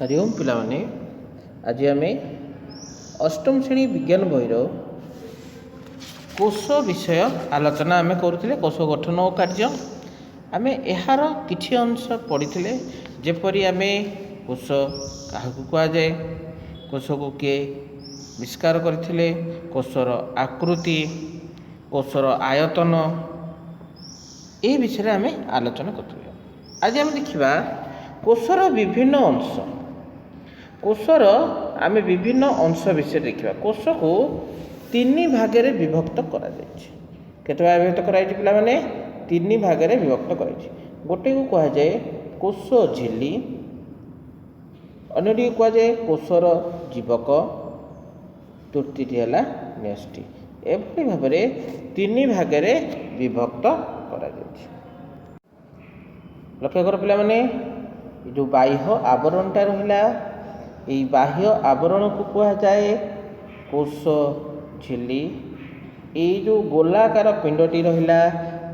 हरि ओम पिलाने आज आम अष्टम श्रेणी विज्ञान बहिर कोश विषय आलोचना आम करुले कोश गठन और कार्य आम यार किछि अंश पढ़ी जेपरी आम कोश क्या कहुए कोश को किए आविष्कार करथिले कोशर आकृति कोशर आयतन ये विषय आम आलोचना करुले। आज आम देखा कोशर विभिन्न अंश कोशर आम विभिन्न अंश विषय देखा कोश को तीन भाग में विभक्त कर केते भाग विभक्त कर पाने तीन भाग में विभक्त कर गोटे को कहुए कोश झिल्ली अन्यटी को कहुए कोशर जीवक तृतीय है न्यष्टि एभली भाव में तीन भाग में विभक्त कर लक्ष्य कर पाने जो बाह्य आवरणटा रहा यही बाह्य आवरण को कहुए कोश झिल्ली ये जो गोलाकार पिंडटी रहा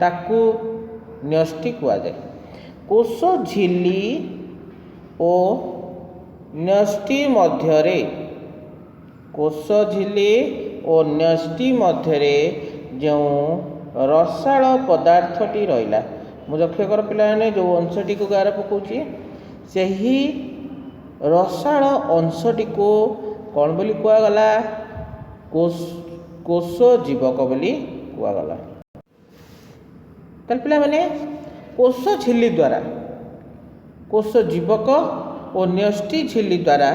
ताकू न्यष्टि कहुए कोश झिल्ली और न्यष्टि मध्य कोश झिल्ली और न्यष्टि मध्य जो रसाल पदार्थटी रहा मुझे लक्ष्य कर पाने जो अंशटी को गार पकाऊँगी से ही रसाल अंशटी को कौन बोली कहगला कोश जीवक बोली कहगला। पे मैंने कोश झिल्ली द्वारा कोश जीवक और न्यष्टि झिल्ली द्वारा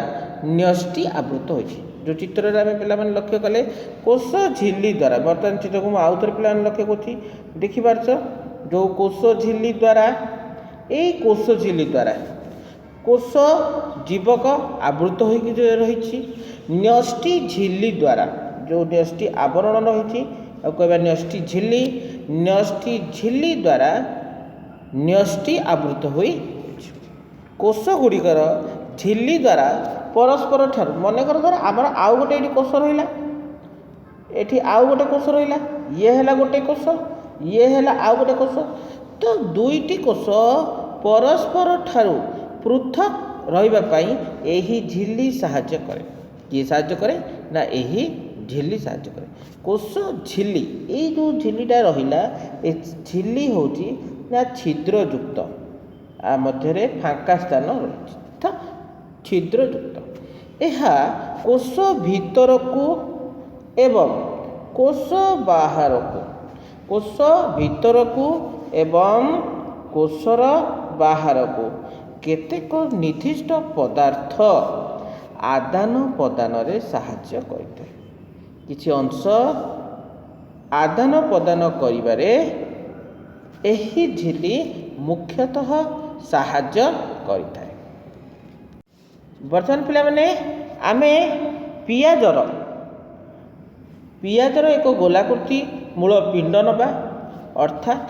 न्यष्टि आवृत होती जो चित्र आम पे लक्ष्य कले कोश झिल्ली द्वारा बर्तमान चित्र को आउ थे पे लक्ष्य करुँची देखिपार जो कोश झिल्ली द्वारा यही कोश झिल्ली द्वारा कोश जीवक आवृत हो रही न्यष्टि झिल्ली द्वारा जो न्यष्टि आवरण रही कहवा न्यष्टि झिल्ली द्वारा न्यष्टि आवृत हो कोश गुड़िकर झिल्ली द्वारा परस्पर ठार मनकर धर आमर आउ गोटे ये कोश रहा ये आउ गोटे कोश रहा ये है गोटे कोश ये है आउ गोटे कोश तो दुईटी कोश परस्पर ठारू पृथक रही झिल्ली साहाय्य करे किए साहाय्य करे ना यही झिल्ली साहाय्य करे कोश झिल्ली ये जो झिल्लीटा रहा ये झिल्ली होची ना छिद्रयुक्त आ मध्य फांका स्थान रही तो छिद्रयुक्त यह कोश भीतर को एवं कोश बाहर को कोश भीतर को एवं कोशर बाहर को केतेक निर्दिष्ट पदार्थ आदान प्रदान रे साहाय्य करते किछि अंश आदान प्रदान करिबारे एही झिल्ली मुख्यतः साहाय्य करिଥାଏ। बर्तमान पिला माने आमे पियाजर एक गोलाकृति मूल पिंड नबा अर्थात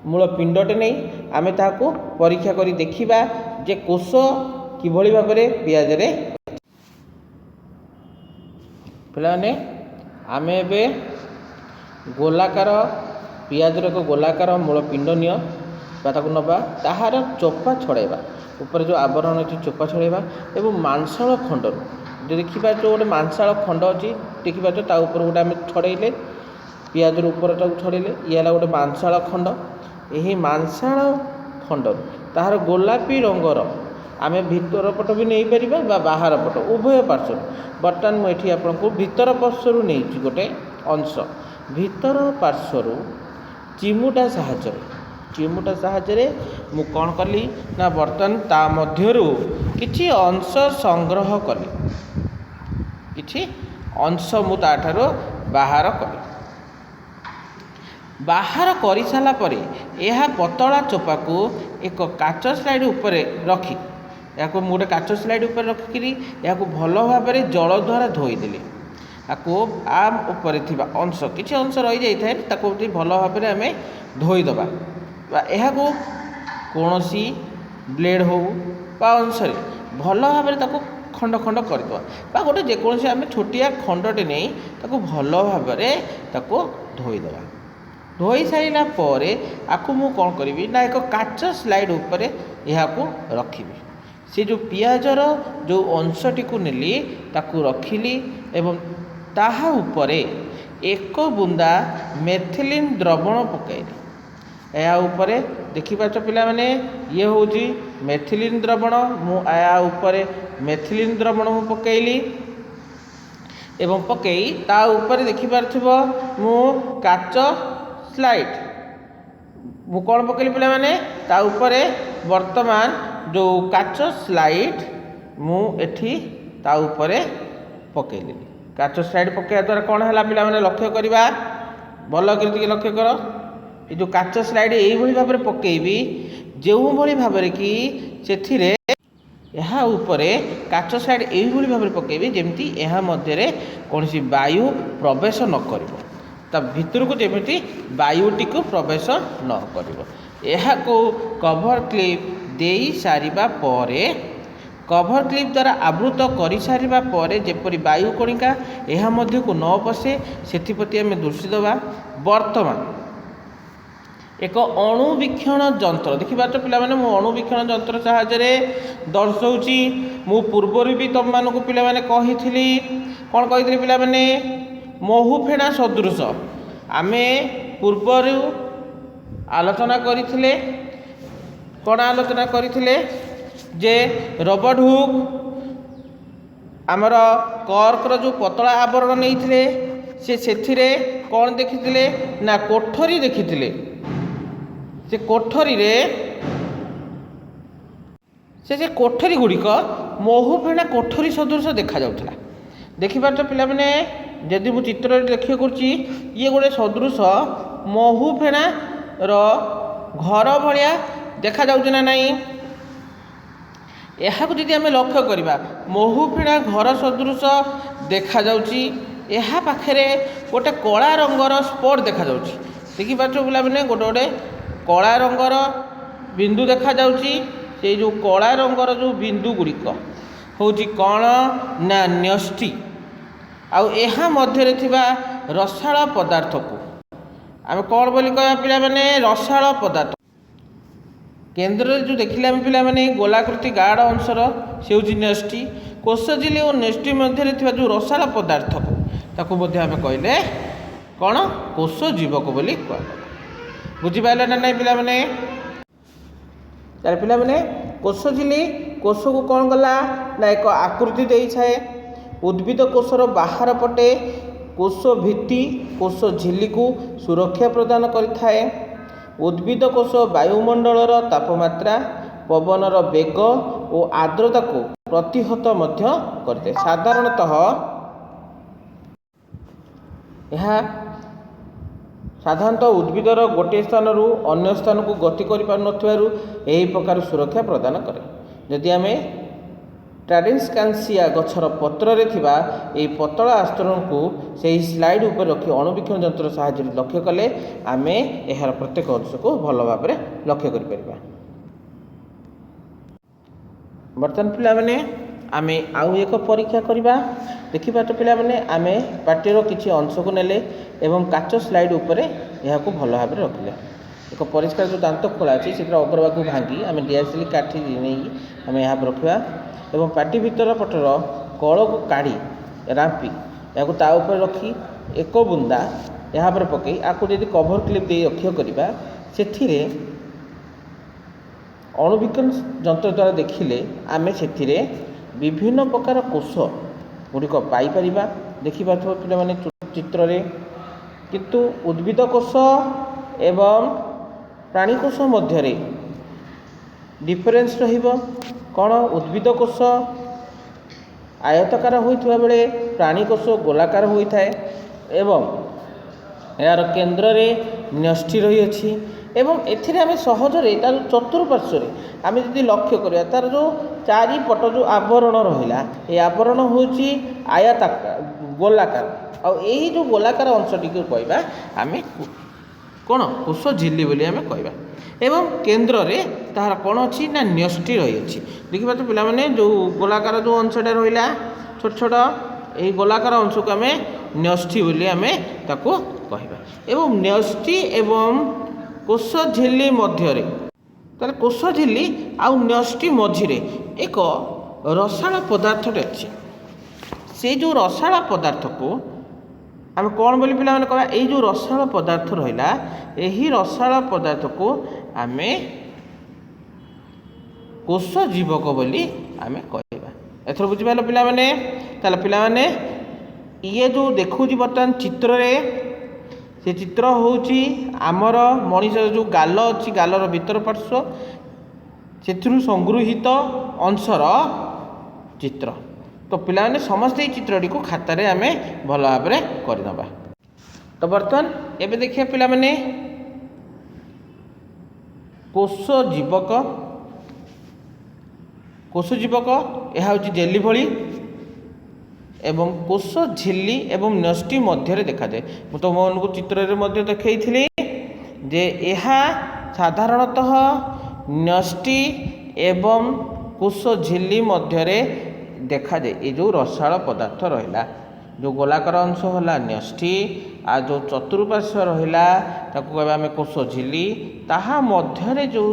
मूल पिंडटे नहीं आमे ताको परीक्षा करी देखिबा जे कोश किभଳି भाबरे पियाजरे पिलाने आमे एबे गोलाकार पियाजर एक गोलाकार मूल पिंड नियो ताको नबा ताहार चोपा छड़ाइबा ऊपर जो आवरण अच्छी चोपा छड़ाइबा एवं मांसाल खंड जो देखा जो गोटे मांसाल खंड अच्छी देखा ता ऊपर गोटे आम छड़ेले पियाजर ऊपर छड़ेले ये है गोटे मांसाल खंड यही मांसाल खंड ताहार गोलापी रंगर आम भीतर पट भी नहीं पारिबा बा बाहर पट उभय पार्श्व बर्तमान मुझे आपको भीतर पार्श्व नहीं गोटे अंश भीतर पार्श्व चिमुटा साहाय्य मु कौन कली ना बर्तमान ता मध्यरु किछि अंश संग्रह कली किछि अंश मु ताठारो बाहर कली बाहर कर सारा पर यह पतला चोपा को एक काच स्लाइड उपर रखी या गोटे काच स्लाइड उपर रखिकी या भल भाव जल द्वारा धोईदेली आपको आम उपर थी अंश किसी अंश रही जाए भल भाव आम धोईदबा यह कौन सी ब्लेड हो अंश भल भाव खंड खंड करदे गोटे जेकोसी आम छोटिया खंडटे नहीं भल भाव धोईदबा धोई सारा पर आपको मु कौन करी ना एक काच स्लाइड उपर यह रखी से जो पियाजर जो अंशटी को नेली ताकू रखिली एवं ताहा उपरे एक बुंदा मेथिलीन द्रवण पकईली। या उपरे देखिपाच पिला माने ये होची मेथिलीन द्रवण मु या उपरे मेथिलीन द्रवण मु पकईली एवं पकई ता उपरे देखिपारथिबो मु काच स्लाइड मु कौन पकईली पिला माने ता उपरे वर्तमान जो काच स्लाइड मु एठी ता उपरे पकईली। काच स्लाइड पकया द्वारा कौन है पिला माने लक्ष्य करवा भल कर लक्ष्य कर ये जो काच स्लाइड यही भाव में पकेबी जो भाव कि से यहाँ उपरे काच स्लाइड यही भाव में पकेबी जमी यह मध्य कौन सी वायु प्रवेश न कर भितर को जमी वायुटी को प्रवेश न कर कभर क्लिप दे सारिबा परे कभर क्लिप द्वारा आवृत कर सारिबा परे जेपरी वायु कणिका यह मध्य को न पशे से आम दृष्टि देवा। वर्तमान एक अणुवीक्षण यंत्र देखिए पिला माने मु अणुवीक्षण यंत्र साहाय्य दर्शाऊँगी मु पूर्वर भी तुम मानक पिला माने कही कौन कही पिला माने महु फेणा सदृश आमे पूर्वर आलोचना करथिले कौन आलोचना करथिले जे रबड़ हुक आमर कर्कर जो पतला आवरण नहीं से कौन देखिथिले ना कोठरी देखिथिले से कोठरी रे से कोठरी गुड़िक महु फेणा कोठरी सदृश देखा जाउथला। देखिपार तो पिला माने यदि मु चित्र देखिए करछि ये गोटे सदृश महु फेणा रो घर भलिया देखा जाउछ ना नहीं यह जदि आम लक्ष्य करवा महु फेणा घर सदृश देखा जाउछि यह पाखरे गोटे कला रंगर स्पॉट देखा जाउछि। देखिपार पिला माने गोटे गोटे कला रंगर बिंदु देखा जाउछि से जो कला रंगर जो बिंदु गुड़िक होछि कौन ना न्यष्टि आउ एहा मध्य थिबा रसाळ पदार्थ को आम कौन बोली कह पिला माने रसाळ पदार्थ केन्द्र जो देखिले आम पिला माने गोलाकृति गाढ़ अंशर से होछि न्यष्टि कोष झिल्ली और न्यष्टि मध्य थिबा जो रसाळ पदार्थ को ताकू मध्य आम कहले कौन कोष जीवक बोली कह बुझिपारे ना नहीं पिला माने तार पिला माने कोष झिल्ली कोष को कौन गला ना एक आकृति दे छाए उद्भिद कोषर बाहर पटे कोष भित्ति कोष झिल्ली को सुरक्षा प्रदान करिथाए। उद्भिद कोष वायुमंडलर तापमात्रा पवनर वेग और आर्द्रता को प्रतिहत मध्य करते। साधारणतः उद्भिदर गोटे स्थान रु अन्य स्थान को गति कर प्रकार सुरक्षा प्रदान करे। जदि आम ट्राडेन्स्कांसिया गछर पत्र रे थिबा एई पतला आस्तरण को सही स्लाइड ऊपर रखी अणुवीक्षण यंत्र साहाय्य लक्ष्य कले आमे एहार प्रत्येक अंश को भल भाव में लक्ष्य कर परिबा। बर्तमान पिला माने आमे आउ एक परीक्षा करबा। देखिबा तो पिला माने आमे पार्टीर किछि अंश को नेले एवं काच स्लाइड ऊपर एहा को भल भाव में रखले एक परिष्कार जो दांत खोला अछि से अग्रभाग को भांगी आमे डीएसएल काठी नै आमे यहाँ रखिबा एवं पार्टी भीतर पटर कल को काढ़ी रांपी या ऊपर रखी एक बुंदा यहाँ पर पकई आपको यदि कभर क्लिप दे लक्ष्य करवा से अणुवीक्षण यंत्र द्वारा देखिले आमे से विभिन्न प्रकार कोष गुड़िक पाइपर देखिपा पे चित्र रे किंतु उद्भिद कोष एवं प्राणी कोष मध्य डिफरेन्स रहिबो कौन उद्भिद कोष आयताकार होता बेले प्राणी कोष गोलाकार होता है एवं यार केन्द्र में न्यष्टि रही अछि एवं एथिरे आमे सहजरे तार चतुर्पार्श्व आमे यदि लक्ष्य करिया तार जो चारिपट जो आवरण रहिला ए आवरण होची आयताकार गोलाकार आ एही जो गोलाकार अंशटी को कहबा आमे कौन कोष झिल्ली बोली आमे कहबा एवं केन्द्र रे तार कौन अच्छी ना न्यष्टि रही अच्छी देखिए तो पिला जो गोलाकार जो अंशटा रहा छोट छोट यही गोलाकार अंश को आम न्यष्टि बोली आम ताको कहबा एवं न्यष्टि एवं कोष झिल्ली मध्य ତାହେଲେ କୋଷ ଝିଲ୍ଲି ଆଉ ନ୍ୟଷ୍ଟି ମଝିରେ ଏକ ରସାଳ ପଦାର୍ଥଟେ ଅଛି। ସେ ଯେଉଁ ରସାଳ ପଦାର୍ଥକୁ ଆମେ କ'ଣ ବୋଲି ପିଲାମାନେ କହିବା, ଏଇ ଯେଉଁ ରସାଳ ପଦାର୍ଥ ରହିଲା, ଏହି ରସାଳ ପଦାର୍ଥକୁ ଆମେ କୋଷ ଜୀବକ ବୋଲି ଆମେ କହିବା। ଏଥର ବୁଝିପାରିଲ ପିଲାମାନେ? ତାହେଲେ ପିଲାମାନେ ଇଏ ଯେଉଁ ଦେଖାଉଛି ବର୍ତ୍ତମାନ ଚିତ୍ରରେ, ସେ ଚିତ୍ର ହେଉଛି ଆମର ମଣିଷର ଯେଉଁ ଗାଲ ଅଛି, ଗାଲର ଭିତର ପାର୍ଶ୍ୱ, ସେଥିରୁ ସଂଗୃହୀତ ଅଂଶର ଚିତ୍ର। ତ ପିଲାମାନେ ସମସ୍ତେ ଏଇ ଚିତ୍ରଟିକୁ ଖାତାରେ ଆମେ ଭଲ ଭାବରେ କରିନେବା। ତ ବର୍ତ୍ତମାନ ଏବେ ଦେଖିବା ପିଲାମାନେ କୋଷ ଜୀବକ। କୋଷ ଜୀବକ ଏହା ହେଉଛି ଜେଲି ଭଳି ଏବଂ କୋଷ ଝିଲ୍ଲି ଏବଂ ନ୍ୟଷ୍ଟି ମଧ୍ୟରେ ଦେଖାଯାଏ। ମୁଁ ତୁମମାନଙ୍କୁ ଚିତ୍ରରେ ମଧ୍ୟ ଦେଖାଇଥିଲି ଯେ ଏହା ସାଧାରଣତଃ ନ୍ୟଷ୍ଟି ଏବଂ କୋଷ ଝିଲ୍ଲି ମଧ୍ୟରେ ଦେଖାଯାଏ। ଏ ଯେଉଁ ରସାଳ ପଦାର୍ଥ ରହିଲା, ଯେଉଁ ଗୋଲାକାର ଅଂଶ ହେଲା ନ୍ୟଷ୍ଟି, ଆଉ ଯେଉଁ ଚତୁଃପାର୍ଶ୍ୱ ରହିଲା ତାକୁ କହିବା ଆମେ କୋଷ ଝିଲ୍ଲି, ତାହା ମଧ୍ୟରେ ଯେଉଁ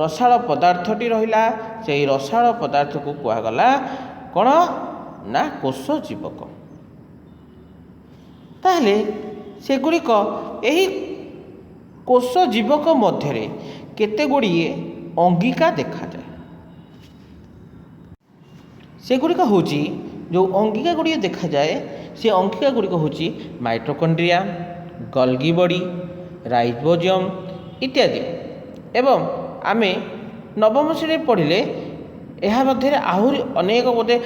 ରସାଳ ପଦାର୍ଥଟି ରହିଲା, ସେହି ରସାଳ ପଦାର୍ଥକୁ କୁହାଗଲା କ'ଣ ନା କୋଷ ଜୀବକ। ତାହେଲେ ସେଗୁଡ଼ିକ ଏହି କୋଷ ଜୀବକ ମଧ୍ୟରେ କେତେ ଗୁଡ଼ିଏ ଅଙ୍ଗିକା ଦେଖାଯାଏ। ସେଗୁଡ଼ିକ ହେଉଛି ଯେଉଁ ଅଙ୍ଗିକା ଗୁଡ଼ିକ ଦେଖାଯାଏ, ସେ ଅଙ୍ଗିକା ଗୁଡ଼ିକ ହେଉଛି ମାଇଟୋକଣ୍ଡ୍ରିଆ, ଗଲ୍ଗି ବଡି, ରାଇବୋଜୋମ୍ ଇତ୍ୟାଦି। ଏବଂ ଆମେ ନବମ ଶ୍ରେଣୀରେ ପଢ଼ିଲେ ଏହା ମଧ୍ୟରେ ଆହୁରି ଅନେକ ବୋଧେ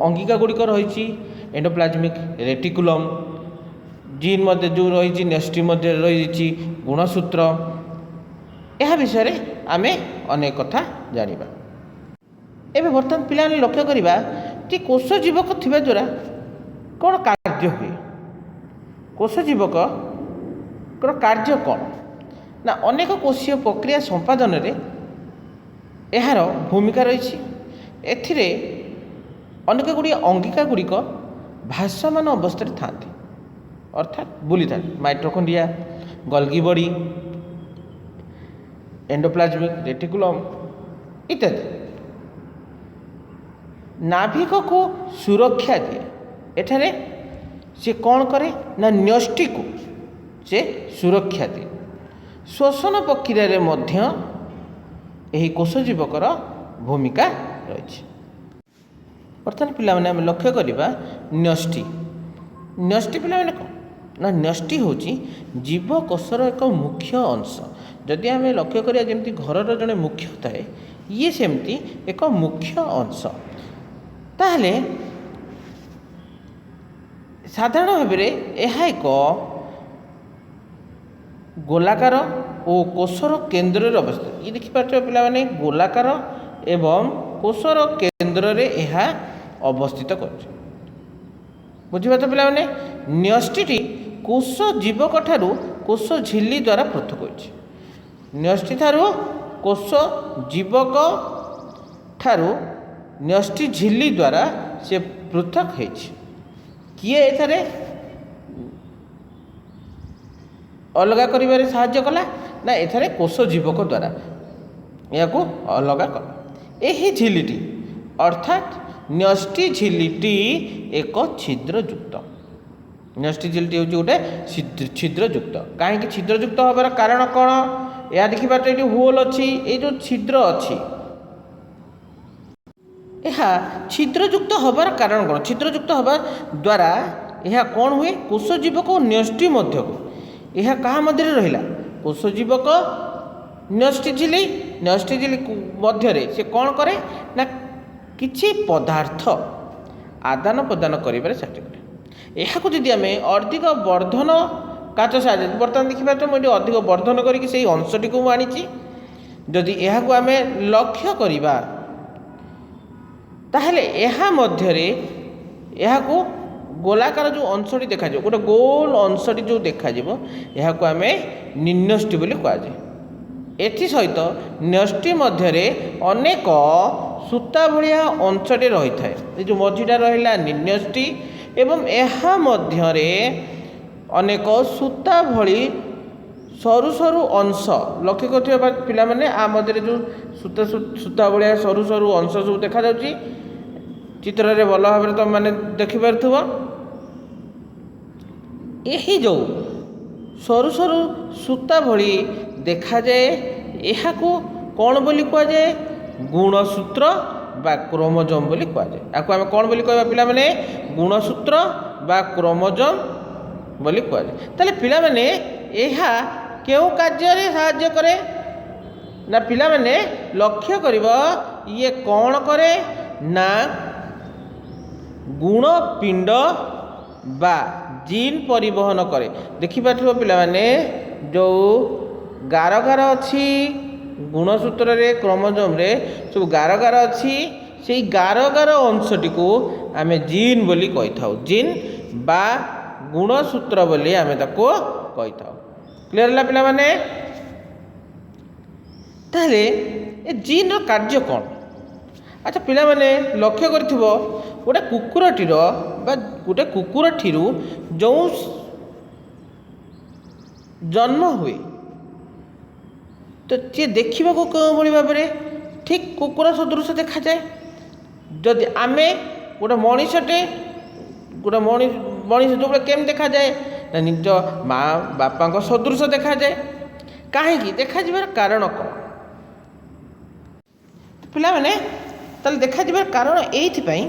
ଅଙ୍ଗିକା ଗୁଡ଼ିକ ରହିଛି। ଏଣ୍ଡୋପ୍ଲାଜମିକ୍ ରେଟିକୁଲମ୍, ଜିନ୍ ମଧ୍ୟ ଯେଉଁ ରହିଛି, ନ୍ୟଷ୍ଟି ମଧ୍ୟରେ ରହିଛି ଗୁଣସୂତ୍ର। ଏହା ବିଷୟରେ ଆମେ ଅନେକ କଥା ଜାଣିବା। ଏବେ ବର୍ତ୍ତମାନ ପିଲାମାନେ ଲକ୍ଷ୍ୟ କରିବା ଯେ କୋଷ ଜୀବକ ଥିବା ଦ୍ୱାରା କ'ଣ କାର୍ଯ୍ୟ ହୁଏ। କୋଷ ଜୀବକର କାର୍ଯ୍ୟ କ'ଣ ନା ଅନେକ କୋଷୀୟ ପ୍ରକ୍ରିୟା ସମ୍ପାଦନରେ ଏହାର ଭୂମିକା ରହିଛି। ଏଥିରେ ଅନେକ ଗୁଡ଼ିଏ ଅଙ୍ଗିକା ଗୁଡ଼ିକ ଭାସମାନ ଅବସ୍ଥାରେ ଥାନ୍ତି, ଅର୍ଥାତ୍ ବୁଲିଥାନ୍ତି। ମାଇଟୋକଣ୍ଡ୍ରିଆ, ଗଲ୍ଗି ବଡି, ଏଣ୍ଡୋପ୍ଲାଜମିକ୍ ରେଟିକୁଲମ୍ ଇତ୍ୟାଦି। ନାଭିକକୁ ସୁରକ୍ଷା ଦିଏ। ଏଠାରେ ସେ କ'ଣ କରେ ନା ନ୍ୟଷ୍ଟିକୁ ସେ ସୁରକ୍ଷା ଦିଏ। ଶ୍ୱସନ ପ୍ରକ୍ରିୟାରେ ମଧ୍ୟ ଏହି କୋଷ ଜୀବକର ଭୂମିକା ରହିଛି। ବର୍ତ୍ତମାନ ପିଲାମାନେ ଆମେ ଲକ୍ଷ୍ୟ କରିବା ନ୍ୟଷ୍ଟି। ନ୍ୟଷ୍ଟି ପିଲାମାନେ କ'ଣ ନା ନ୍ୟଷ୍ଟି ହେଉଛି ଜୀବକୋଷର ଏକ ମୁଖ୍ୟ ଅଂଶ। ଯଦି ଆମେ ଲକ୍ଷ୍ୟ କରିବା ଯେମିତି ଘରର ଜଣେ ମୁଖ୍ୟ ଥାଏ, ଇଏ ସେମିତି ଏକ ମୁଖ୍ୟ ଅଂଶ। ତାହେଲେ ସାଧାରଣ ଭାବରେ ଏହା ଏକ ଗୋଲାକାର ଓ କୋଷର କେନ୍ଦ୍ରରେ ଅବସ୍ଥିତ। ଇଏ ଦେଖିପାରୁଥିବେ ପିଲାମାନେ, ଗୋଲାକାର ଏବଂ କୋଷର କେନ୍ଦ୍ରରେ ଏହା ଅବସ୍ଥିତ କରୁଛି। ବୁଝିପାରୁଛ ପିଲାମାନେ? ନ୍ୟଷ୍ଟିଟି କୋଷ ଜୀବକ ଠାରୁ କୋଷ ଝିଲ୍ଲି ଦ୍ୱାରା ପୃଥକ ହୋଇଛି। ନ୍ୟଷ୍ଟି ଠାରୁ କୋଷ ଜୀବକ ଠାରୁ ନ୍ୟଷ୍ଟି ଝିଲ୍ଲି ଦ୍ୱାରା ସେ ପୃଥକ ହୋଇଛି। କିଏ ଏଠାରେ ଅଲଗା କରିବାରେ ସାହାଯ୍ୟ କଲା ନା ଏଠାରେ କୋଷ ଜୀବକ ଦ୍ୱାରା ଏହାକୁ ଅଲଗା କଲା। ଏହି ଝିଲ୍ଲିଟି ଅର୍ଥାତ୍ ନ୍ୟଷ୍ଟି ଝିଲ୍ଲିଟି ଏକ ଛିଦ୍ରଯୁକ୍ତ। ନ୍ୟଷ୍ଟି ଝିଲ୍ଲିଟି ହେଉଛି ଗୋଟେ ଛିଦ୍ରଯୁକ୍ତ। କାହିଁକି ଛିଦ୍ରଯୁକ୍ତ ହେବାର କାରଣ କ'ଣ? ଏହା ଦେଖିପାରୁଛ ଏଠି ହୋଲ୍ ଅଛି, ଏଇ ଯେଉଁ ଛିଦ୍ର ଅଛି, ଏହା ଛିଦ୍ରଯୁକ୍ତ ହେବାର କାରଣ କ'ଣ? ଛିଦ୍ରଯୁକ୍ତ ହେବା ଦ୍ୱାରା ଏହା କ'ଣ ହୁଏ? କୋଷ ଜୀବକ ଓ ନ୍ୟଷ୍ଟି ମଧ୍ୟକୁ, ଏହା କାହା ମଧ୍ୟରେ ରହିଲା? କୋଷ ଜୀବକ ନ୍ୟଷ୍ଟି ଝିଲ୍ଲି, ନ୍ୟଷ୍ଟି ଝିଲ୍ଲି ମଧ୍ୟରେ ସେ କ'ଣ କରେ ନା କିଛି ପଦାର୍ଥ ଆଦାନ ପ୍ରଦାନ କରିବାରେ ସାହାଯ୍ୟ କରେ। ଏହାକୁ ଯଦି ଆମେ ଅଧିକ ବର୍ଦ୍ଧନ କାଚ ସାହାଯ୍ୟରେ, ବର୍ତ୍ତମାନ ଦେଖିପାରୁଛ ମୁଁ ଏଠି ଅଧିକ ବର୍ଦ୍ଧନ କରିକି ସେଇ ଅଂଶଟିକୁ ମୁଁ ଆଣିଛି। ଯଦି ଏହାକୁ ଆମେ ଲକ୍ଷ୍ୟ କରିବା ତାହେଲେ ଏହା ମଧ୍ୟରେ ଏହାକୁ ଗୋଲାକାର ଯେଉଁ ଅଂଶଟି ଦେଖାଯିବ, ଗୋଟେ ଗୋଲ ଅଂଶଟି ଯେଉଁ ଦେଖାଯିବ, ଏହାକୁ ଆମେ ନିନ୍ୟଷ୍ଟି ବୋଲି କୁହାଯାଏ। ଏଥିସହିତ ନ୍ୟଷ୍ଟି ମଧ୍ୟରେ ଅନେକ ସୂତା ଭଳିଆ ଅଂଶଟି ରହିଥାଏ। ଏ ଯେଉଁ ମଝିଟା ରହିଲା ନିନ୍ୟଷ୍ଟି ଏବଂ ଏହା ମଧ୍ୟରେ ଅନେକ ସୂତା ଭଳି সরু সরু অংশ লক্ষ্য করুথিবা পিলামানে আ মধ্যে যে সূতা সূতা ভলিয়া সরু সরু অংশ সব দেখা যাচ্ছে চিত্ରରେ ଭଲ ଭାବରେ ତମେ ମାନେ ଦେଖିପାରୁଥିବ। ଏହି ଯେଉଁ ସରୁ ସରୁ ସୂତା ଭଳି ଦେଖାଯାଏ ଏହାକୁ କ'ଣ ବୋଲି କୁହାଯାଏ? ଗୁଣସୂତ୍ର ବା କ୍ରୋମୋଜୋମ୍ ବୋଲି କୁହାଯାଏ। ଏହାକୁ ଆମେ କ'ଣ ବୋଲି କହିବା ପିଲାମାନେ? ଗୁଣସୂତ୍ର ବା କ୍ରୋମୋଜୋମ୍ ବୋଲି କୁହାଯାଏ। ତାହେଲେ ପିଲାମାନେ ଏହା କେଉଁ କାର୍ଯ୍ୟରେ ସାହାଯ୍ୟ କରେ? ନା ପିଲାମାନେ ଲକ୍ଷ୍ୟ କରିବ ଇଏ କ'ଣ କରେ? ନା ଗୁଣ ପିଣ୍ଡ ବା ଜିନ୍ ପରିବହନ କରେ। ଦେଖିପାରୁଥିବ ପିଲାମାନେ ଯେଉଁ ଗାର ଗାର ଅଛି ଗୁଣସୂତ୍ରରେ କ୍ରୋମୋଜୋମ୍ରେ ସବୁ ଗାର ଗାର ଅଛି ସେଇ ଗାର ଗାର ଅଂଶଟିକୁ ଆମେ ଜିନ୍ ବୋଲି କହିଥାଉ। ଜିନ୍ ବା ଗୁଣସୂତ୍ର ବୋଲି ଆମେ ତାକୁ କହିଥାଉ। କ୍ଲିୟର ହେଲା ପିଲାମାନେ? ତାହେଲେ ଏ ଜିନ୍ର କାର୍ଯ୍ୟ କ'ଣ? ଆଚ୍ଛା ପିଲାମାନେ ଲକ୍ଷ୍ୟ କରିଥିବ ଗୋଟେ କୁକୁରଟିର ବା ଗୋଟେ କୁକୁରଠିରୁ ଯେଉଁ ଜନ୍ମ ହୁଏ ତ ସିଏ ଦେଖିବାକୁ କେଉଁଭଳି ଭାବରେ? ଠିକ୍ କୁକୁର ସଦୃଶ ଦେଖାଯାଏ। ଯଦି ଆମେ ଗୋଟେ ମଣିଷଟେ ଗୋଟେ ମଣିଷ ଯେଉଁଭଳି କେମିତି ଦେଖାଯାଏ? ନା ନିଜ ମା ବାପାଙ୍କ ସଦୃଶ ଦେଖାଯାଏ। କାହିଁକି ଦେଖାଯିବାର କାରଣ କ'ଣ? ପିଲାମାନେ ତାହେଲେ ଦେଖାଯିବାର କାରଣ ଏଇଥିପାଇଁ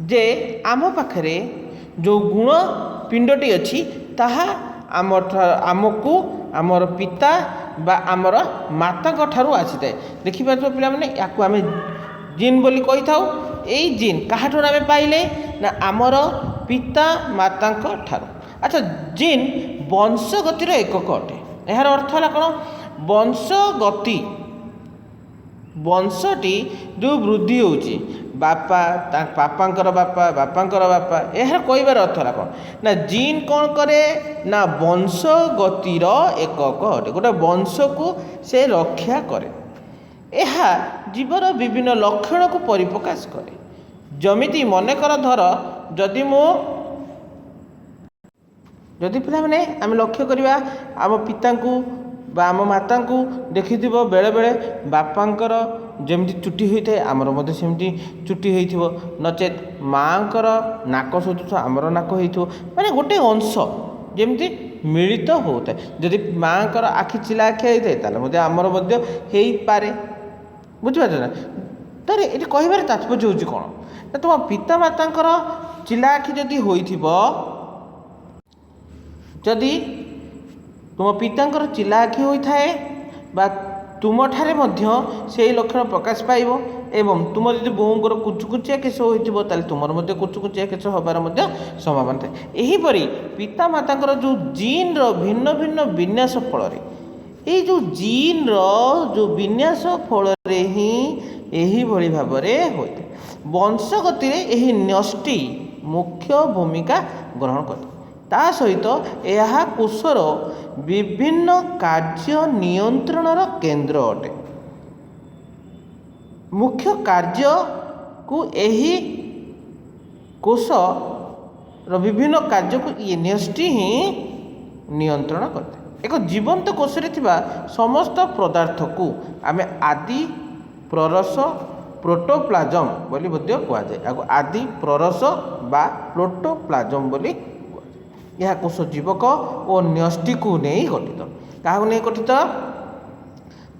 ଯେ ଆମ ପାଖରେ ଯେଉଁ ଗୁଣ ପିଣ୍ଡଟି ଅଛି ତାହା ଆମକୁ ଆମର ପିତା ବା ଆମର ମାତାଙ୍କ ଠାରୁ ଆସିଥାଏ। ଦେଖିପାରୁଥିବ ପିଲାମାନେ ୟାକୁ ଆମେ ଜିନ୍ ବୋଲି କହିଥାଉ। ଏଇ ଜିନ୍ କାହାଠାରୁ ଆମେ ପାଇଲେ? ନା ଆମର ପିତା ମାତାଙ୍କ ଠାରୁ। ଆଚ୍ଛା ଜିନ୍ ବଂଶଗତିର ଏକକ ଅଟେ। ଏହାର ଅର୍ଥ ହେଲା କ'ଣ? ବଂଶଟି ଯେଉଁ ବୃଦ୍ଧି ହେଉଛି ବାପା ବାପାଙ୍କର ବାପା ବାପାଙ୍କର ବାପା ଏହାର କହିବାର ଅର୍ଥ ହେଲା କ'ଣ? ନା ଜିନ୍ କ'ଣ କରେ? ନା ବଂଶଗତିର ଏକକ ଅଟେ। ଗୋଟେ ବଂଶକୁ ସେ ରକ୍ଷା କରେ। ଏହା ଜୀବର ବିଭିନ୍ନ ଲକ୍ଷଣକୁ ପରିପ୍ରକାଶ କରେ। ଯେମିତି ମନେକର ଧର ଯଦି ପିଲାମାନେ ଆମେ ଲକ୍ଷ୍ୟ କରିବା ଆମ ପିତାଙ୍କୁ ବା ଆମ ମାତାଙ୍କୁ ଦେଖିଥିବ ବେଳେବେଳେ ବାପାଙ୍କର ଯେମିତି ଚୁଟି ହୋଇଥାଏ ଆମର ମଧ୍ୟ ସେମିତି ଚୁଟି ହୋଇଥିବ, ନଚେତ୍ ମାଆଙ୍କର ନାକ ସଦୃଶ ଆମର ନାକ ହୋଇଥିବ। ମାନେ ଗୋଟେ ଅଂଶ ଯେମିତି ମିଳିତ ହେଉଥାଏ। ଯଦି ମାଆଙ୍କର ଆଖି ଚିଲା ଆଖି ହୋଇଥାଏ ତାହେଲେ ମଧ୍ୟ ଆମର ମଧ୍ୟ ହେଇପାରେ। ବୁଝିପାରୁଛ ନା? ତାହେଲେ ଏଠି କହିବାର ତାତ୍ପର୍ଯ୍ୟ ହେଉଛି କ'ଣ? ନା ତୁମ ପିତା ମାତାଙ୍କର ଚିଲା ଆଖି ଯଦି ହୋଇଥିବ, ଯଦି ତୁମ ପିତାଙ୍କର ଚିଲା ଆଖି ହୋଇଥାଏ ବା ତୁମଠାରେ ମଧ୍ୟ ସେହି ଲକ୍ଷଣ ପ୍ରକାଶ ପାଇବ ଏବଂ ତୁମ ଯଦି ବୋଉଙ୍କର କୁଚୁକୁଚିଆ କେଶ ହୋଇଥିବ ତାହେଲେ ତୁମର ମଧ୍ୟ କୁଚୁକୁଚିଆ କେଶ ହେବାର ମଧ୍ୟ ସମ୍ଭାବନା ଥାଏ। ଏହିପରି ପିତାମାତାଙ୍କର ଯେଉଁ ଜିନ୍ର ଭିନ୍ନ ଭିନ୍ନ ବିନ୍ୟାସ ଫଳରେ ଏଇ ଯେଉଁ ଜିନ୍ର ଯେଉଁ ବିନ୍ୟାସ ଫଳରେ ହିଁ ଏହିଭଳି ଭାବରେ ହୋଇଥାଏ। ବଂଶଗତିରେ ଏହି ନ୍ୟଷ୍ଟି ମୁଖ୍ୟ ଭୂମିକା ଗ୍ରହଣ କରିଥାଏ। ତା ସହିତ ଏହା କୋଷର ବିଭିନ୍ନ କାର୍ଯ୍ୟ ନିୟନ୍ତ୍ରଣର କେନ୍ଦ୍ର ଅଟେ। ମୁଖ୍ୟ କାର୍ଯ୍ୟକୁ ଏହି କୋଷର ବିଭିନ୍ନ କାର୍ଯ୍ୟକୁ ଇଏ ନ୍ୟଷ୍ଟି ହିଁ ନିୟନ୍ତ୍ରଣ କରିଥାଏ। ଏକ ଜୀବନ୍ତ କୋଷରେ ଥିବା ସମସ୍ତ ପଦାର୍ଥକୁ ଆମେ ଆଦି ପ୍ରରସ ପ୍ରୋଟୋପ୍ଲାଜମ୍ ବୋଲି ମଧ୍ୟ କୁହାଯାଏ। ଏହାକୁ ଆଦି ପ୍ରରସ ବା ପ୍ରୋଟୋପ୍ଲାଜମ୍ ବୋଲି କୁହାଯାଏ। ଏହା କୋଷ ଜୀବକ ଓ ନ୍ୟଷ୍ଟିକୁ ନେଇ ଗଠିତ। କାହାକୁ ନେଇ ଗଠିତ?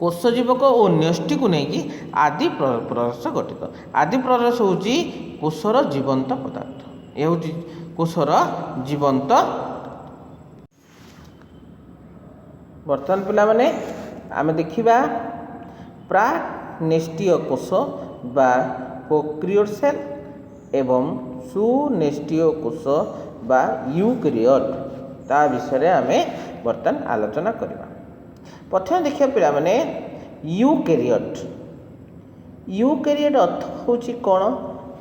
କୋଷ ଜୀବକ ଓ ନ୍ୟଷ୍ଟିକୁ ନେଇକି ଆଦି ପ୍ରରସ ଗଠିତ। ଆଦି ପ୍ରରସ ହେଉଛି କୋଷର ଜୀବନ୍ତ ପଦାର୍ଥ। ଏ ହେଉଛି କୋଷର ଜୀବନ୍ତ। ବର୍ତ୍ତମାନ ପିଲାମାନେ ଆମେ ଦେଖିବା ପ୍ରାକ୍ ନେଷ୍ଟୀୟ କୋଷ ବା ପ୍ରୋକ୍ରିଓଟ୍ ସେଲ୍ ଏବଂ ସୁନେଷ୍ଟୀୟ କୋଷ ବା ୟୁକାରିଓଟ୍ ତା ବିଷୟରେ ଆମେ ବର୍ତ୍ତମାନ ଆଲୋଚନା କରିବା। ପ୍ରଥମେ ଦେଖିବା ପିଲାମାନେ ୟୁକାରିଓଟ୍। ୟୁକାରିଓଟ୍ ଅର୍ଥ ହେଉଛି କ'ଣ?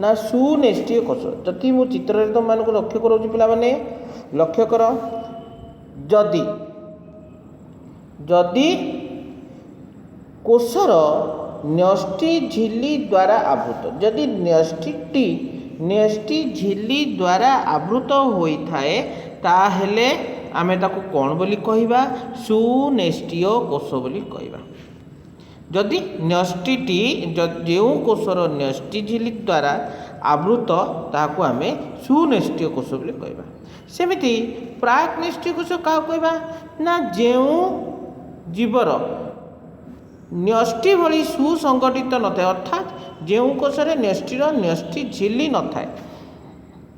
ନା ସୁନେଷ୍ଟୀୟ କୋଷ। ଯଦି ମୁଁ ଚିତ୍ରରେ ତୁମମାନଙ୍କୁ ଲକ୍ଷ୍ୟ କରାଉଛି ପିଲାମାନେ ଲକ୍ଷ୍ୟ କର, ଯଦି କୋଷର ନ୍ୟଷ୍ଟି ଝିଲ୍ଲି ଦ୍ୱାରା ଆବୃତ, ଯଦି ନ୍ୟଷ୍ଟି ଝିଲ୍ଲି ଦ୍ୱାରା ଆବୃତ ହୋଇଥାଏ ତାହେଲେ आमे ताकू कौन बोली कहवा सुनेष्टीय कोष बोली कहवा। जदि न्यष्टिटी जो कोषर न्यष्टि झिल्ली द्वारा आवृत ताकू आमे सुनेष्टीय कोष बोली कहवा। सेमिति प्राक नेष्टीय कोष क्या कहवा ना जो जीवर न्यष्टि भली सुसंगठित न थाए अर्थात जो कोषरे न्यष्टिर न्यष्टि झिल्ली न थाए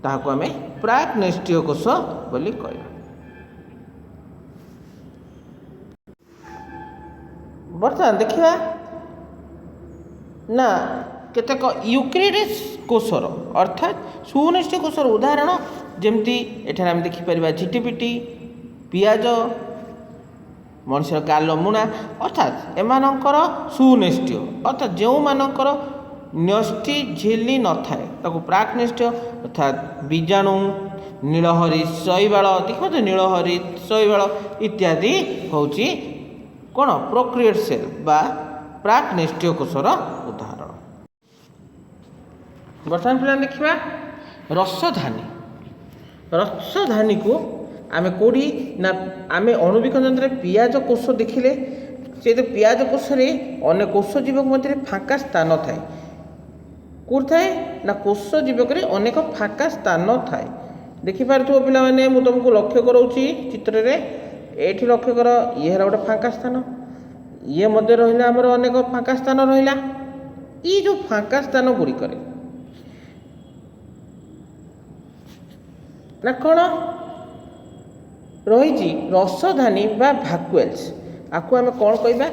ताकू आमे प्राक नेष्टीय कोष बोली कहवा। बर्तमान देखा ना केतेक यूक्रेटिस कोषर अर्थात सुनिष्टीय कोषर उदाहरण जमती एठार आम देखिपर झिटिपिटी पियाज मनुष्य गाल मुणा अर्थात एमानंकर सुनिष्टीय अर्थात जो मानकर न्यष्टि झिल्ली न थाए ताकू प्राक निष्ठीय अर्थात बीजाणु नीलहरी शैवाल देखो तो नीलहरी शैवाल इत्यादि होची कौन प्रोक्रिएट सेल बा प्राक निष्ठीय कोषर उदाहरण। बर्तमान पिला देखा रसधानी। रसधानी को आम कौड़ी ना आम अणुबीक्षण यंत्र पियाज कोष देखिले से पियाज कोष अनेक कोष जीवक मध्य फाँका स्थान थाए कौन थाए ना कोष जीवक अनेक फाँका स्थान थाए देखिपार पिला माने मु तुमको लक्ष्य कराऊँगी चित्र रे एठी लक्ष्य कर ये है गोटे फाँका स्थान ये मध्य रहा आमर अनेक फाँका स्थान रहा ये जो फाँका स्थान गुड़िक ना कौन रही रसधानी बा भैक्यूल्स आपको आम कौन कहवा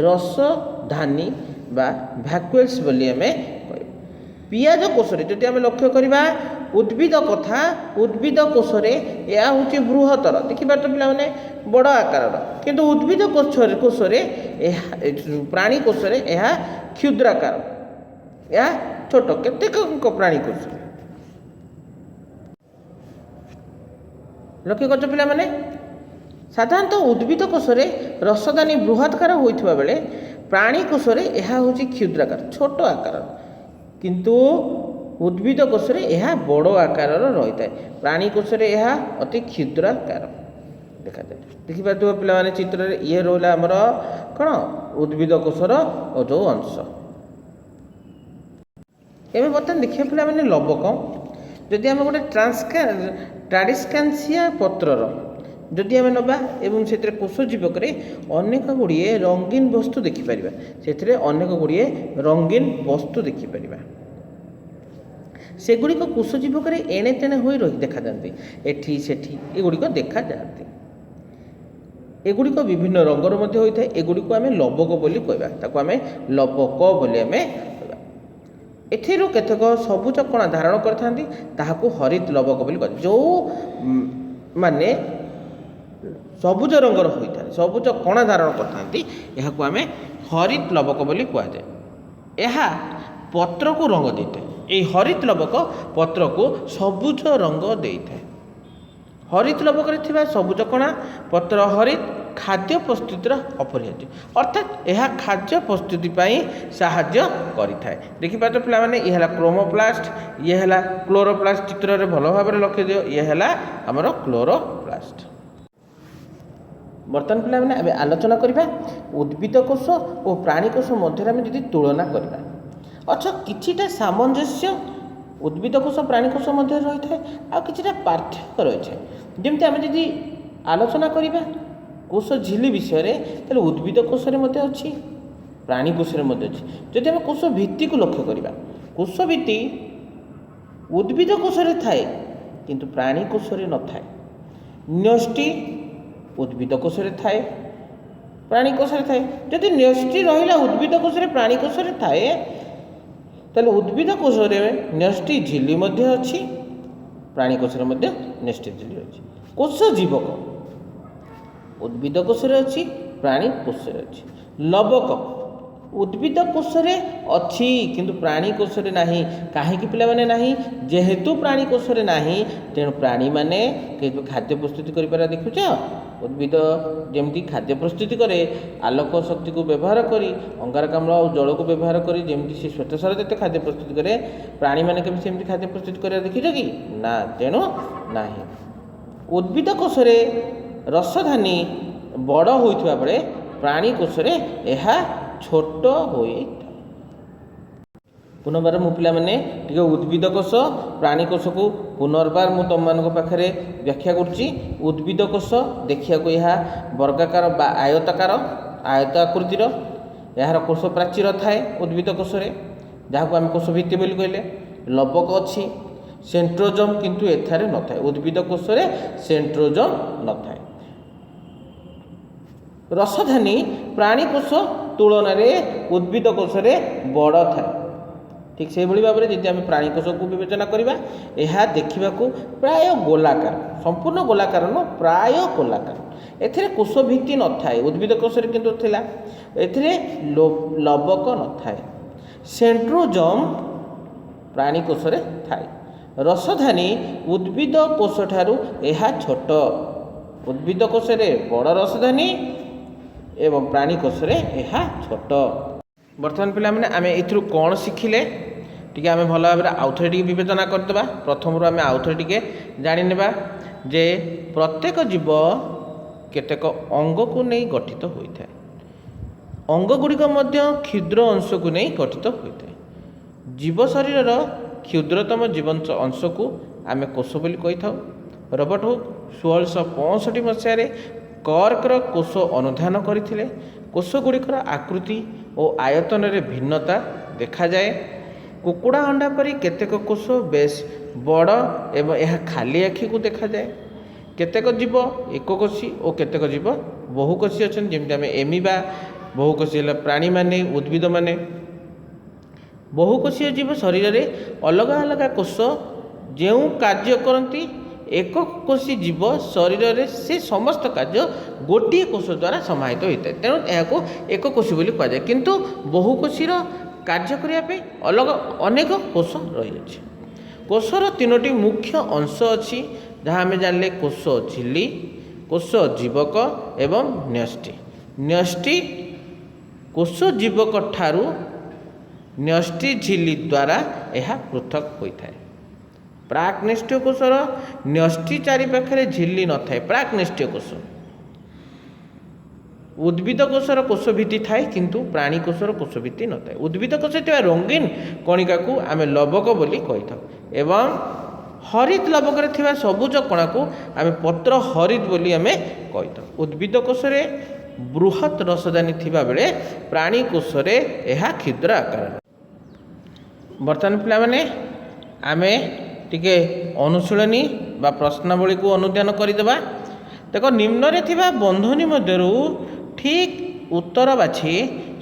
रसधानी बा भैक्यूल्स बोली आम कह। पियाज कोष जदि आम लक्ष्य करवा उद्भिद कथा उद्भिद कोष यह हूँ बृहत्तर देखिए तो पिला माने बड़ आकार किंतु उद्भिद कोष प्राणी कोष यह क्षुद्राकार यह छोट केतेक प्राणी कोष लक्ष्य कर पिला माने साधारणतः उद्भिद कोष रसदानी बृहत्कार होता बेले प्राणी कोष यह हूँ क्षुद्राकार छोट आकार किंतु उद्भिद कोष यह बड़ आकार रही है प्राणी कोष यह अति क्षुद्राकार देखा जाए देखिए पिला माने चित्र ये रहा आमर कौन उद्भिद कोषर जो अंश। एवं बर्तमान देखिए पिला माने लबक जदि आम गोटे ट्राडिस्कांसिया पत्रर जदि आम नवा एवं से कोष जीवक अनेक गुड़िए रंगीन वस्तु देखिपर से अनेक गुड़िए रंगीन वस्तु देखिपर सेगुड़िक कोष जीवक एणे तेणे हो रही देखा जाती एठी सेठी एगुड़िक देखा जाती एगुड़िक विभिन्न रंगर मध्य होता है एगुड़िक आम लबक बोली कहवा ताको आम लबक बोली आम एथिरु केतेक सबुज कणा धारण करथांती ताहाकू हरित लबक बोली कह जो माने सबुज रंगर होता है सबुज कणा धारण करथांती एहाकू आम हरित लबक बोली कह जाए। यह पत्र को रंग देते ये हरित लबक पत्र को सबुज रंग देता है। हरित लबक रे सबुज कणा पत्र हरित खाद्य प्रस्तुतिर अपरिहार्य अर्थात यह खाद्य प्रस्तुति साहाय्य करिथाए। देखिपा तो पिला माने यह क्रोमोप्लास्ट ये है क्लोरोप्लास्ट चित्र रे भल भाव लक्ष्य दियो ये है आमर क्लोरोप्लास्ट। बर्तमान पिला माने आबे आलोचना करिबा उद्भिद कोष और प्राणी कोष मध्य आम यदि तुलना करिबा अच्छा किछिटा सामंजस्य उद्भिद कोष प्राणी कोष मध्य रही है आ किछिटा पार्थक्य रही है जमती आम यदि आलोचना करिबा कोष झिल्ली विषय तेल उद्भिद कोष अच्छी प्राणी कोष अच्छी जदि आम कोष भित्ति को लक्ष्य करवा कोष भित्ति उद्भिद कोष थाए किंतु प्राणी कोष न थाए न्यष्टि उद्भिद कोष थाए प्राणी कोष थाए जदि न्यष्टि रहा उद्भिद कोष प्राणी कोष थाए तेल उद्भिद कोष न्यष्टि झिल्ली अच्छी प्राणी कोष न्यष्टि झिल्ली अच्छी। कोष जीवक उद्भिद कोष अच्छी प्राणी कोष अच्छी। लबक उद्भिद कोष अच्छी किंतु प्राणी कोष नहीं कहीं पिला माने नहीं जेहेतु प्राणी कोष नहीं तेणु प्राणी माने खाद्य प्रस्तुति कर देखुच उद्भिद जमती खाद्य प्रस्तुति करे आलोक शक्ति को व्यवहार करी अंगारकाम्ल और जल को व्यवहार करी जमती से श्वेतसार देते खाद्य प्रस्तुति करे प्राणी माने केमती सेमती खाद्य प्रस्तुति कर देखिछ कि ना तेणु नहीं। उद्भिद कोष रसधानी बड़ होइथिबा बेले प्राणी कोश रे एहा छोट होई। पुनर्बार मु पिला माने टिके उद्भिद कोश प्राणी कोश को पुनर्बार मु तुम मान पाखे व्याख्या करुच्ची। उद्भिद कोश देखिया यह वर्गाकार बा आयताकार आयत आकृतिर यार कोश प्राचीर थाए उद्भिद कोश जहाँ को आम कोश भित्ति बोली कहले लबक अच्छी सेंट्रोजम किंतु एथारे न थाए उद्भिद कोश सेंट्रोजम न थाए। रसधानी प्राणी कोश तुलन में उद्भिद कोश बड़ थाए। ठीक से भाव में जब आम प्राणी कोश को विवेचना करवा यह देखा प्राय गोलाकार संपूर्ण गोलाकार न प्राय गोलाकार एथिरे कोश भित्ति न थाए उद्भिद कोश किंतु थिला एथिरे लबक न थाए। सेंट्रोजम प्राणी कोश थाए। रसधानी उद्भिद कोश ठारू यह छोट उद्भिद कोश बड़ रसधानी एवं प्राणी कोश यह छोट। बर्तमान पिला माने आमे एथरु कोन शिखिले टिके आमे भल भाव आउ थे टिके विवेचना करदेबा। प्रथम आमे आउ थे टिके जानि नेबा जे प्रत्येक जीव केतेक अंग को नहीं गठित होइथाय। अंग गुड़िक मध्य क्षुद्र अंश को नहीं गठित होइथाय। जीव शरीर क्षुद्रतम जीवंत अंश को आमे कोश बोली कहि थाउ। रॉबर्ट हुक 1665 मसीह कर्कर कोश अनुधान करथिले। कोश गुड़िकर आकृति और आयतन रे भिन्नता देखा जाए। कुकुड़ा अंडा परी केतेक कोश बेस बड़ एवं यह खाली आखि को देखा जाए। केतेक जीव एककोशी और केतेक जीव बहुकोशी अच्छा जमी आम एमिबा बहुकोशी प्राणी माने उद्भिद माने। बहुकोशीय जीव शरीर में अलग अलग कोश जो कार्य करती एक कोशी जीव शरीर में से समस्त कार्य गोटे कोश द्वारा समाहित होता है। तेणु यह एक कोशी बोली कहुए किंतु बहुकोशीर कार्य करने अलग अनेक कोश रही। कोशर तीनोटी मुख्य अंश अच्छी जहाँ आम जानले कोश झिल्ली कोश जीवक एवं न्यष्टि। न्यष्टि कोश जीवक ठारू न्यष्टि झिल्ली द्वारा यह पृथक होता है। प्राक्निष्ठीय कोशर न्यष्टि चारि पाखे झिल्ली न थाए। प्राक्निष्ठीय कोश उद्भिद कोशर कोशभित्ति थाए किंतु प्राणी कोशर कोशभित्ति न थाए। उद्भिद कोश रंगीन कणिका को आम लबक बोली कही था एवं हरित लबक थिबा सबुज कणा को आम पत्र हरित बोली आम कही था। उद्भिद कोश बृहत रसदानी थिबा बेले प्राणी कोश यह क्षुद्र आकार। बर्तमान पिला माने आमे टिके अनुशीलनी बा प्रश्नावली को अनुध्यान करदेबा। देखो निम्न रे थिबा बंधनी मध्यरु ठीक उत्तर बाछि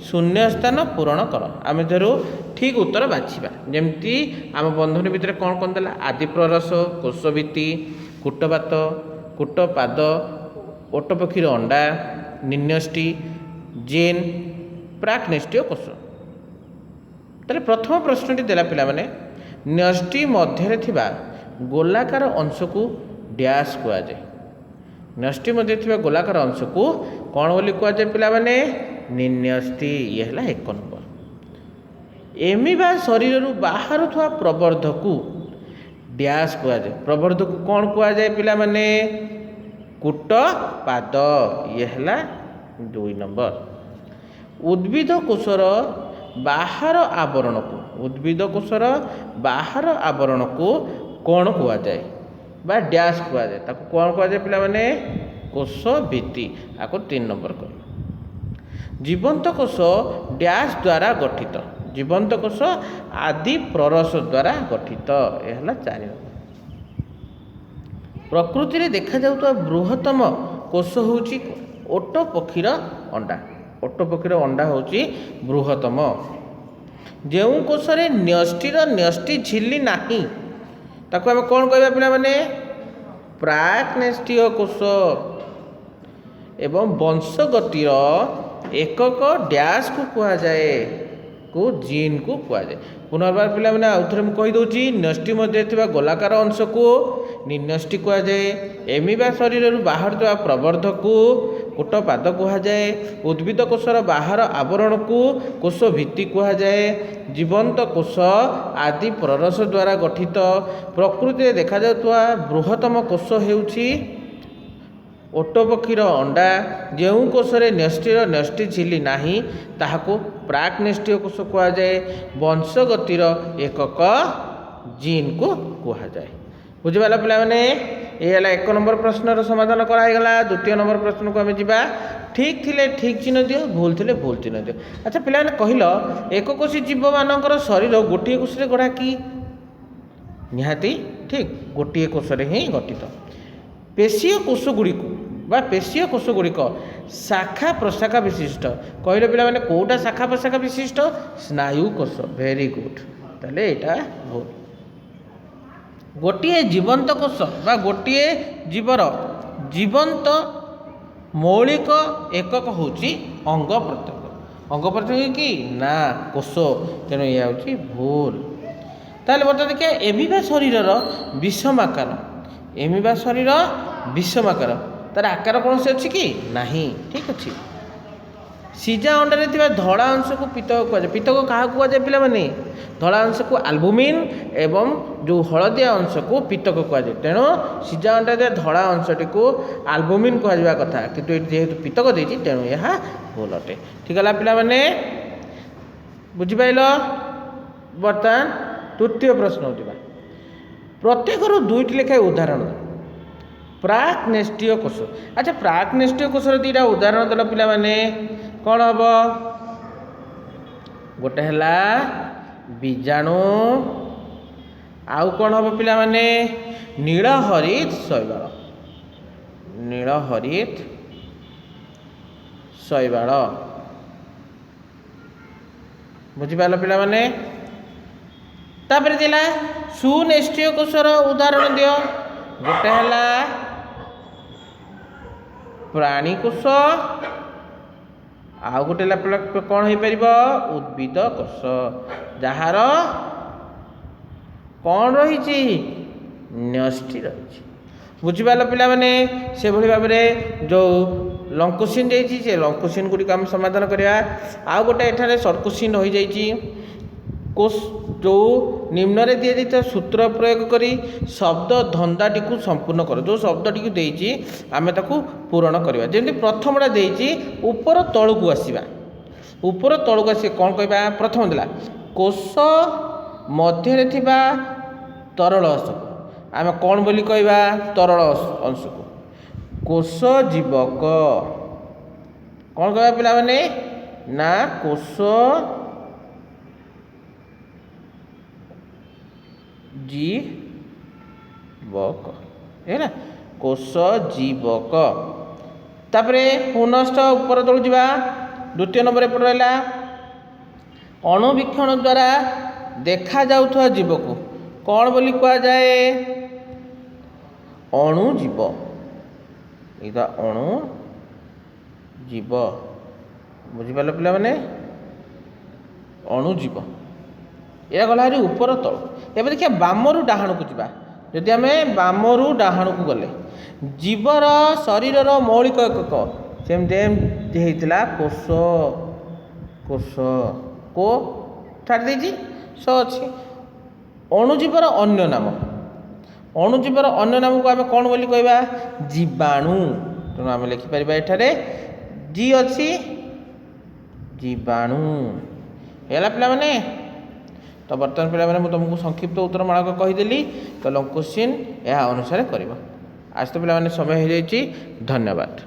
शून्य स्थान पूरण कर। आम धरू ठीक उत्तर बाछिबा जेमती आम बंधनी भितर कौन कौन देला आदि प्ररस कोशभित्ति कूटपात कूटपाद ओटपक्षीर अंडा निन्यष्टि जेन प्राक्निष्ठीय कोश। ताले प्रथम प्रश्नटी देला पिला माने न्यष्टि मध्य थिबा गोलाकार अंश को डैश कुआ जाए। न्यष्टि मध्य थिबा गोलाकार अंश को कौन बोली कुआ जाए पिला माने निन्यष्टि। ये हला एक नंबर। एमिबा शरीर बाहर थुआ प्रवर्ध को डैश कुआ जाए। प्रवर्ध को कौन कुआ जाए पिला माने कूटपाद। ये हला 2 नंबर। उद्भिद कोशर बाहर आवरण को उद्भिद कोशर बाहर आवरण को कौन कुआ जाए बा डैश कुआ जाए। ताको कौन कुआ जाए पिला माने कोश भित्ति। आको 3 नंबर कर। जीवंत कोश डैश द्वारा गठित। जीवंत कोश आदि प्ररस द्वारा गठित। यह हला 4 नंबर। प्रकृति रे देखा जाउता बृहत्तम कोश होची ओट पक्षीर अंडा। ओट पक्षीर अंडा होची बृहत्तम। जो कोशरे न्यष्टिर न्यष्टि झिल्ली नाही ताको आम कौन कहबा पिला माने प्राक्निष्ठीय कोश एवं वंशगतिर एकक डैश को कुआ जाए को जीन को कुआ जाए। पुनर्बार पिला माने आउथरे मु कहि दोची न्यष्टि मध्य थिबा गोलाकार अंश को निन्यष्टि कुआ जाए। एमिबा शरीर बाहर थिबा प्रवर्ध को कूटपाद कुआ जाए। उद्भिद कोशर बाहर आवरण को कोश भित्ति कुआ जाए। जीवंत कोश आदि प्ररस द्वारा गठित। प्रकृति देखा जाउतवा बृहत्तम कोश हेउछि ओट पक्षीर अंडा जो कोषरे न्यष्टिर न्यष्टि झिल्ली नाही ताहाको प्राक्नेष्टीय कोष कुहाଯାଏ। वंशगतिर एकक जीन को कुहाଯାଏ। बुझिपाल पिला माने ये है 1 नंबर प्रश्नर समाधान कराइगला। द्वितीय नंबर प्रश्न को आम जा ठीक थिले ठीक चिन्ह दियो भूल थिले भूल चिन्ह दियो। अच्छा पिला माने कहल एककोशी जीव मानकर शरीर गोटे कोष रे गढ़ा कि निहाती ठीक गोटे कोष रे ही गठित। पेशीय कोष गुड़िक बा पेशीय कोष गुड़िक शाखा प्रशाखा विशिष्ट कहले पिला माने कोटा शाखा प्रशाखा विशिष्ट स्नायु कोष। वेरी गुड ताले एटा भूल। गोटे जीवंत कोष बा गोटे जीवर जीवंत मौलिक एकक होची अंग प्रत्यंग। अंग प्रत्यंग कि ना कोष तेणु यह होची भूल। ताले बता देखिए एमिबा शरीर विषमाकार एमिबा शरीर विषमाकार तार आकार कौन से अच्छी कि नहीं ठीक अच्छी। सीजा अंडा रे थिबा धड़ा अंश को पितक कह पितक क्या कहुए पिला माने धड़ा अंश को आल्बुमिन एवं जो हलदिया अंश को पितक कहुए। तेणु सीजा अंडा रे धड़ा अंशटी को आल्बुमिन कह कथा किंतु ये जेहेतु पितक देती तेणु यह भूल अटे। ठीक है पिला माने बुझिपाइल। बर्तमान तृतीय प्रश्न होगा प्रत्येक दुईटी लेखाएं उदाहरण प्राक्नेष्टीय कोष। अच्छा प्राक्नेष्टीय कोषर दुईटा उदाहरण देल पिला माने कौन हम गोटे है बीजाणु आउ कौन हम पिला माने नीलहरित शैवाल। नीलहरित शैवाल बुझिपाल पिला माने। तापर दिला सुनेष्टीय कोषर उदाहरण दियो गोटे है प्राणी कोष आउ गोटे कौन हो पार उद्भिद कोष जार कौन रही न्यष्टि रही। बुझिपाल पिला माने से भली भाव में जो लंग क्वेश्चन जाइए से लंग क्वेश्चन गुड़िक आम समाधान करवा। आउ गोटे एठारे सर्ट क्वेश्चन रही जाइए कोष जो निम्न रे दिया जाता सूत्र प्रयोग करी शब्द धंदाटी को संपूर्ण कर जो शब्दटी को देइछि आमे ताकू पूरण करवा। जेमति प्रथमटा देइछि ऊपर तळकू आसीबा ऊपर तळकू आसी कोन कहबा प्रथम दिला कोष मध्य रे थिबा तरल अंश आमे कोन बोली कहबा तरल अंश को कोष जीवक कोन कहबा पिला माने ना कोष जीवक है ना कोष जीवक। तापरे पुनश्च ऊपर तलू जा द्वितीय नंबर एपट रहा अणुवीक्षण द्वारा देखा जाउथवा जीव को कौन बोली कहा जाए अणुजीव। इदा अणुजीव बुझिपाल पिला माने अणुजीव या गला ऊपर तल। एवं देखिए बामरू डाहाण को जा जदि आम बामरू डाहाण को गले जीवर शरीर मौलिक एकक सेमती होता कोष कोष को छाड़ देती स अच्छी अणुजीवर अन्य नाम अणुजीवर अन्य नाम को आम कौन बोली कहवा जीवाणु। तेणु आम लिखिपर एठारे जी अच्छी जीवाणु है पिला माने। तो बर्तमान पे तुमको संक्षिप्त उत्तर मानक कहीदेली तो लंग क्वेश्चन यह अनुसार कर। आज तो पे समय हो जाए। धन्यवाद।